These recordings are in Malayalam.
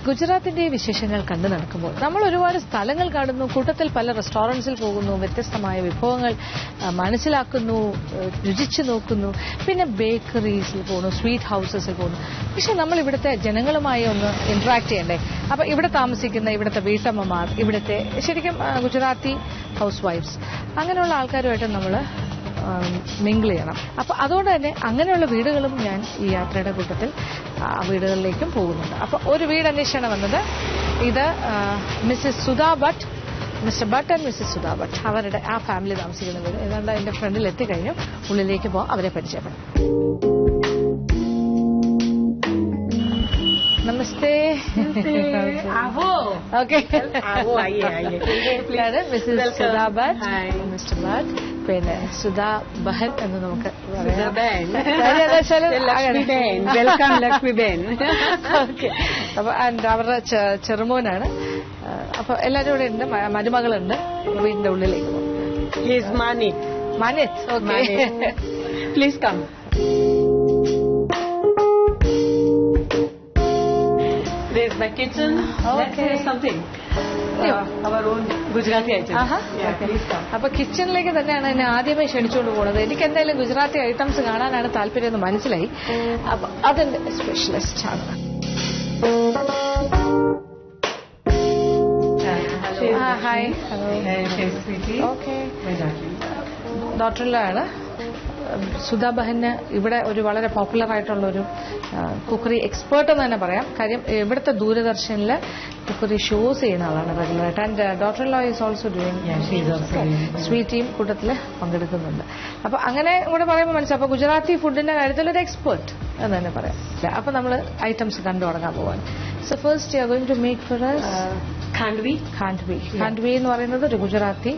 ഗുജറാത്തിന്റെ വിശേഷങ്ങൾ കണ്ടു നടക്കുമ്പോൾ നമ്മൾ ഒരുപാട് സ്ഥലങ്ങൾ കാണുന്നു, കൂട്ടത്തിൽ പല റെസ്റ്റോറൻറ്റ്സിൽ പോകുന്നു, വ്യത്യസ്തമായ വിഭവങ്ങൾ മനസ്സിലാക്കുന്നു, രുചിച്ചു നോക്കുന്നു, പിന്നെ ബേക്കറീസിൽ പോകുന്നു, സ്വീറ്റ് ഹൗസസിൽ പോകുന്നു. പക്ഷെ നമ്മൾ ഇവിടുത്തെ ജനങ്ങളുമായി ഒന്ന് ഇന്ററാക്ട് ചെയ്യണ്ടേ? അപ്പൊ ഇവിടെ താമസിക്കുന്ന ഇവിടുത്തെ വീട്ടമ്മമാർ, ഇവിടുത്തെ ശരിക്കും ഗുജറാത്തി ഹൗസ് വൈഫ്സ്, അങ്ങനെയുള്ള ആൾക്കാരുമായിട്ട് നമ്മൾ മിങ്കിൾ ചെയ്യണം. അപ്പൊ അതുകൊണ്ട് തന്നെ അങ്ങനെയുള്ള വീടുകളും ഞാൻ ഈ യാത്രയുടെ കൂട്ടത്തിൽ ആ വീടുകളിലേക്കും പോകുന്നുണ്ട്. അപ്പൊ ഒരു വീട് അന്വേഷിച്ചാണ് വന്നത്. ഇത് Mrs Sudha Bhatt, mister Bhatt and Mrs Sudha Bhatt, അവരുടെ ആ ഫാമിലി താമസിക്കുന്ന വീട്. ഏതാണ്ട് എന്റെ ഫ്രണ്ടിൽ എത്തിക്കഴിഞ്ഞു. ഉള്ളിലേക്ക് പോകാം, അവരെ പരിചയപ്പെടാം. Namaste. Okay, Mrs Sudha Bhatt, mister Bhatt, പിന്നെ സുധാ ബഹൻ എന്ന് നമുക്ക് അപ്പൊ അവരുടെ ചെറുമോനാണ്. അപ്പൊ എല്ലാവരും ഇവിടെ ഉണ്ട്, മരുമകളുണ്ട്. വീടിന്റെ ഉള്ളിലേക്ക് പോകും. Manit, okay, please come. There's my kitchen. Okay. Let's something. Our own Gujarati items. Yeah, please come. അപ്പൊ കിച്ചണിലേക്ക് തന്നെയാണ് എന്നെ ആദ്യമേ ക്ഷണിച്ചുകൊണ്ട് പോകുന്നത്. എനിക്ക് എന്തായാലും ഗുജറാത്തി ഐറ്റംസ് കാണാനാണ് താല്പര്യം എന്ന് മനസ്സിലായി. അപ്പൊ അതെന്റെ സ്പെഷ്യലിസ്റ്റ് ആണ്. Hi, hello. ഓക്കെ, ഡോക്ടറിലാണ് സുധാ ബഹന് ഇവിടെ ഒരു വളരെ പോപ്പുലർ ആയിട്ടുള്ള ഒരു കുക്കറി എക്സ്പേർട്ട് എന്ന് തന്നെ പറയാം. കാര്യം ഇവിടുത്തെ ദൂരദർശനിൽ കുക്കറി ഷോസ് ചെയ്യുന്ന ആളാണ് റെഗുലറായിട്ട്. And doctor law is also doing sweet team കൂട്ടത്തിൽ പങ്കെടുക്കുന്നുണ്ട്. അപ്പൊ അങ്ങനെ കൂടെ പറയുമ്പോൾ മനസ്സിലാവും. അപ്പൊ ഗുജറാത്തി ഫുഡിന്റെ കാര്യത്തിൽ ഒരു എക്സ്പേർട്ട് എന്ന് തന്നെ പറയാം. അപ്പൊ നമ്മൾ ഐറ്റംസ് കണ്ടു തുടങ്ങാൻ പോവാണ്. So first you are going to make for us Khandvi. Khandvi എന്ന് പറയുന്നത് ഒരു Gujarati.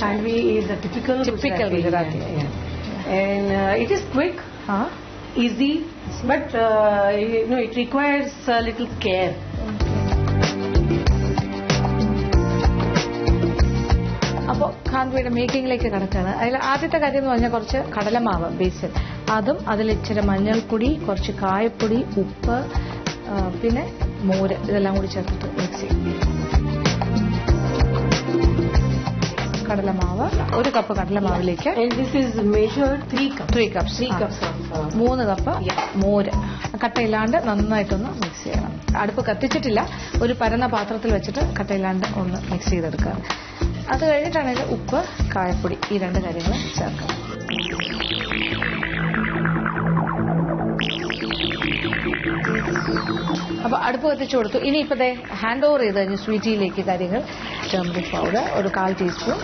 Khandvi is a typical Gujarati. And it is quick, easy, but it requires a little care. അപ്പോൾ ഖാൻഡ്വിയുടെ മേക്കിങ്ങിലേക്ക് കടക്കാണ്. അതിൽ ആദ്യത്തെ കാര്യം എന്ന് പറഞ്ഞാൽ കുറച്ച് കടലമാവ് ബേസിൽ, അതും അതിൽ ഇച്ചിരി മഞ്ഞൾപ്പൊടി, കുറച്ച് കായപ്പൊടി, ഉപ്പ്, പിന്നെ മോര്, ഇതെല്ലാം കൂടി ചേർത്തിട്ട് മിക്സ് ചെയ്യും. കടലമാവ്, 1 കപ്പ് കടലമാവിലേക്ക് 3 cups. 3 കപ്പ് മോര് കട്ടയില്ലാണ്ട് നന്നായിട്ടൊന്ന് മിക്സ് ചെയ്യണം. അടുപ്പ് കത്തിച്ചിട്ടില്ല, ഒരു പരന്ന പാത്രത്തിൽ വെച്ചിട്ട് കട്ടയില്ലാണ്ട് ഒന്ന് മിക്സ് ചെയ്തെടുക്കുക. അത് കഴിഞ്ഞിട്ടാണ് ഇത് ഉപ്പ്, കായപ്പൊടി, ഈ 2 കാര്യങ്ങൾ ചേർക്കണം. അപ്പൊ അടുപ്പ് കത്തിച്ചു കൊടുത്തു. ഇനിയിപ്പോ ഹാൻഡ് ഓവർ ചെയ്ത് കഴിഞ്ഞു സ്വീറ്റിയിലേക്ക് കാര്യങ്ങൾ. ടർമറിക് പൗഡർ 1/4 ടീസ്പൂൺ,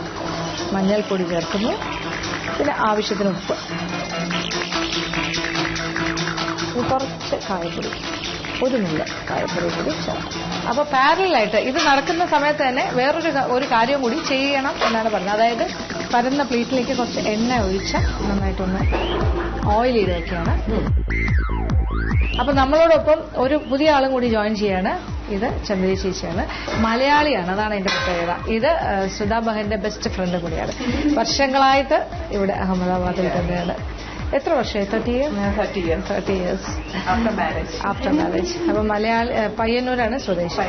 മഞ്ഞൾപ്പൊടി ചേർക്കുന്നു, പിന്നെ ആവശ്യത്തിന് ഉപ്പ്, കുറച്ച് കായപ്പൊടി, 1 നുള്ള കായപ്പൊടി കൂടി ചേർക്കും. അപ്പൊ പാരലായിട്ട് ഇത് നടക്കുന്ന സമയത്ത് തന്നെ വേറൊരു കാര്യം കൂടി ചെയ്യണം എന്നാണ് പറഞ്ഞത്. അതായത് പരന്ന പ്ലേറ്റിലേക്ക് കുറച്ച് എണ്ണ ഒഴിച്ച് നന്നായിട്ടൊന്ന് ഓയിൽ ചെയ്ത് വെക്കുകയാണ്. അപ്പൊ നമ്മളോടൊപ്പം ഒരു പുതിയ ആളും കൂടി ജോയിൻ ചെയ്യാണ്. ഇത് ചന്ദ്രി ചേച്ചിയാണ്, മലയാളിയാണ്. അതാണ് അതിന്റെ പ്രത്യേകത. ഇത് സുധാ ബഹന്റെ ബെസ്റ്റ് ഫ്രണ്ട് കൂടിയാണ്. വർഷങ്ങളായിട്ട് ഇവിടെ അഹമ്മദാബാദിൽ തന്നെയാണ്. എത്ര വർഷമായി? 30 years ആഫ്റ്റർ മാരേജ്. അപ്പൊ മലയാളി, പയ്യന്നൂരാണ് സ്വദേശി,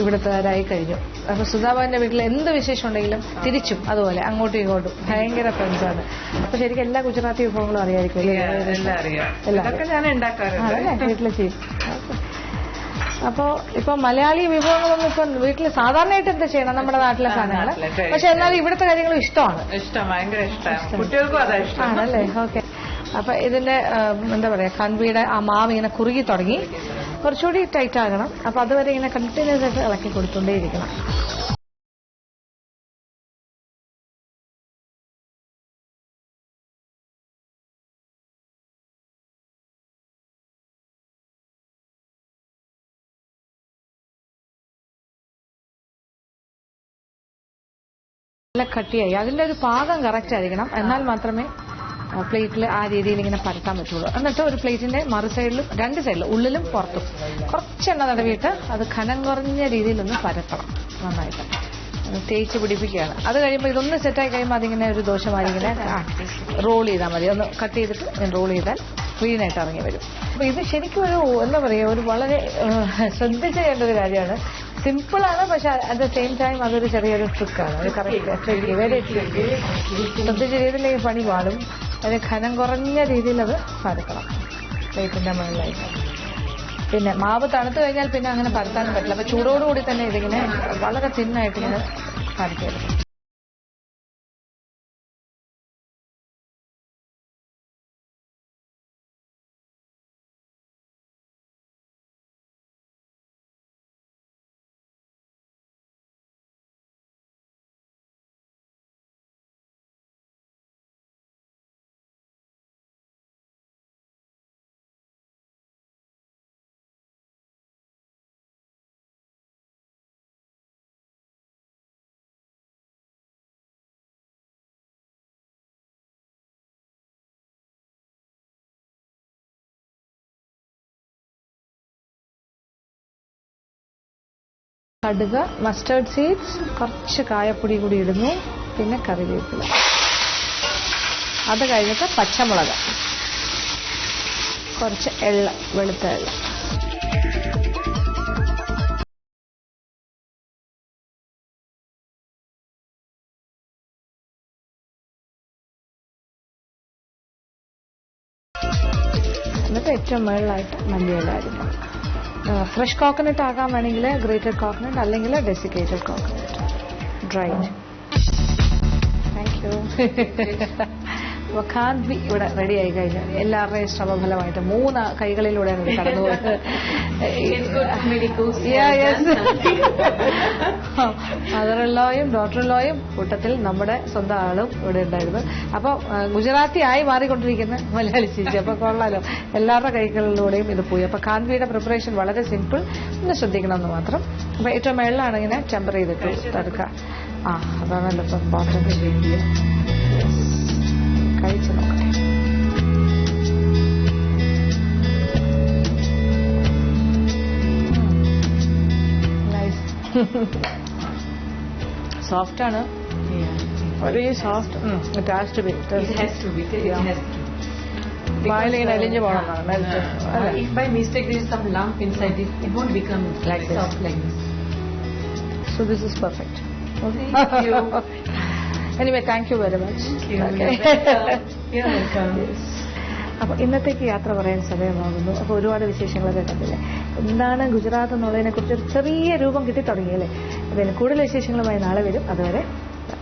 ഇവിടുത്തുകാരായി കഴിഞ്ഞു. അപ്പൊ സുധാബാന്റെ വീട്ടിൽ എന്ത് വിശേഷം ഉണ്ടെങ്കിലും തിരിച്ചും അതുപോലെ അങ്ങോട്ടും ഇങ്ങോട്ടും ഭയങ്കര ഫ്രണ്ട്സാണ്. അപ്പൊ ശരിക്കും എല്ലാ ഗുജറാത്തി വിഭവങ്ങളും അറിയായിരിക്കും അല്ലേ? വീട്ടിൽ ചെയ്യും. അപ്പൊ ഇപ്പൊ മലയാളി വിഭവങ്ങളൊന്നും ഇപ്പൊ വീട്ടിൽ സാധാരണയായിട്ട് എന്താ ചെയ്യണം, നമ്മുടെ നാട്ടിലെ സാധനങ്ങൾ. പക്ഷെ എന്നാലും ഇവിടുത്തെ കാര്യങ്ങളും ഇഷ്ടമാണ്. ആണല്ലേ? ഓക്കെ. അപ്പൊ ഇതിന്റെ എന്താ പറയാ, ഖാൻവിയുടെ ആ മാവ് ഇങ്ങനെ കുറുകി തുടങ്ങി, കുറച്ചുകൂടി ടൈറ്റ് ആകണം. അപ്പൊ അതുവരെ ഇങ്ങനെ കണ്ടിന്യൂസ് ആയിട്ട് ഇളക്കി കൊടുത്തുകൊണ്ടേയിരിക്കണം. നല്ല കട്ടിയായി, അതിന്റെ ഒരു പാകം കറക്റ്റ് ആയിരിക്കണം. എന്നാൽ മാത്രമേ പ്ലേറ്റിൽ ആ രീതിയിൽ ഇങ്ങനെ പരത്താൻ പറ്റുള്ളൂ. എന്നിട്ട് ഒരു പ്ലേറ്റിന്റെ മറു സൈഡിലും 2 സൈഡിലും ഉള്ളിലും പുറത്തും കുറച്ചെണ്ണ തടവിയിട്ട് അത് കനം കുറഞ്ഞ രീതിയിലൊന്ന് പരത്തണം. നന്നായിട്ട് തേച്ച് പിടിപ്പിക്കുകയാണ്. അത് കഴിയുമ്പോൾ ഇതൊന്ന് സെറ്റായി കഴിയുമ്പോൾ അതിങ്ങനെ ഒരു ദോശമാരി ഇങ്ങനെ റോൾ ചെയ്താൽ മതി. ഒന്ന് കട്ട് ചെയ്തിട്ട് റോൾ ചെയ്താൽ ക്ലീനായിട്ട് ഇറങ്ങി വരും. അപ്പോൾ ഇത് ശരിക്കും ഒരു എന്താ പറയുക, ഒരു വളരെ ശ്രദ്ധിച്ച് ചെയ്യേണ്ട ഒരു കാര്യമാണ്. സിമ്പിളാണ്, പക്ഷെ അറ്റ് ദ സെയിം ടൈം അതൊരു ചെറിയൊരു ട്രിക്കാണ്. ഒരു കറക്റ്റ് വെരി ട്രിക്ക്. ശ്രദ്ധിച്ച രീതിയിലേക്ക് പണി പാടും. അതിന് ഘനം കുറഞ്ഞ രീതിയിൽ അത് പരക്കണം പ്ലേറ്റിൻ്റെ മുകളിലായിട്ട്. പിന്നെ മാവ് തണുത്ത് കഴിഞ്ഞാൽ പിന്നെ അങ്ങനെ പരത്താനും പറ്റില്ല. അപ്പോൾ ചൂടോടുകൂടി തന്നെ ഇതിങ്ങനെ വളരെ തിന്നായിട്ട് ഇങ്ങനെ പരത്തിയെടുക്കും. കടുക്, മസ്റ്റേർഡ് സീഡ്സ്, കുറച്ച് കായപ്പൊടി കൂടി ഇടുന്നു, പിന്നെ കറിവേപ്പില. അത് കഴിഞ്ഞിട്ട് പച്ചമുളക്, കുറച്ച് എള്ള, വെളുത്ത എള്ള. എന്നിട്ട് ഏറ്റവും മുകളിലായിട്ട് മല്ലിയില അരിഞ്ഞത്. ഫ്രഷ് കോക്കനട്ട് ആകാൻ വേണമെങ്കിൽ ഗ്രേറ്റഡ് കോക്കനട്ട്, അല്ലെങ്കിൽ desiccated coconut dried. Thank you. അപ്പോൾ ഖാൻവി ഇവിടെ റെഡി ആയി കഴിഞ്ഞാൽ എല്ലാവരുടെയും ശ്രമഫലമായിട്ട് 3 കൈകളിലൂടെയാണ് ഇത് കടന്നുപോയത്. മദർ-ഇൻ-ലോയും ഡോട്ടർ-ഇൻ-ലോയും കൂട്ടത്തിൽ നമ്മുടെ സ്വന്തം ആളും ഇവിടെ ഉണ്ടായിരുന്നു. അപ്പോൾ ഗുജറാത്തി ആയി മാറിക്കൊണ്ടിരിക്കുന്ന മലയാളി ചേച്ചി. അപ്പോൾ കൊള്ളാലോ, എല്ലാവരുടെ കൈകളിലൂടെയും ഇത് പോയി. അപ്പോൾ ഖാൻവിയുടെ പ്രിപ്പറേഷൻ വളരെ സിമ്പിൾ, ഒന്ന് ശ്രദ്ധിക്കണമെന്ന് മാത്രം. അപ്പോൾ ഏറ്റവും മേളിലാണ് ഇങ്ങനെ ടെമ്പർ ചെയ്തിട്ട് തടുക്കുക. അതാണല്ലോ ഇപ്പം ഇമ്പോർട്ടൻറ്റ്. കഴിച്ചു നോക്കട്ടെ. നൈസ്. സോഫ്റ്റാണ്, very soft. It has to be. വായിലിങ്ങനെ അലിഞ്ഞു പോകണം. If by mistake there is some lump inside it, it won't become like soft like this. So this is perfect. Thank you. Anyway, thank you very much. Thank you. You're welcome. അപ്പോൾ ഇന്നത്തേക്ക് യാത്ര പറയാൻ സമയമാകുന്നു. അപ്പോൾ ഒരുപാട് വിശേഷങ്ങളൊക്കെ കണ്ടില്ലേ. എന്താണ് ഗുജറാത്ത് എന്നുള്ളതിനെ കുറിച്ച് ഒരു ചെറിയ രൂപം കിട്ടി തുടങ്ങിയല്ലേ. അതിന് കൂടുതൽ വിശേഷങ്ങളുമായി നാളെ വരും. അതുവരെ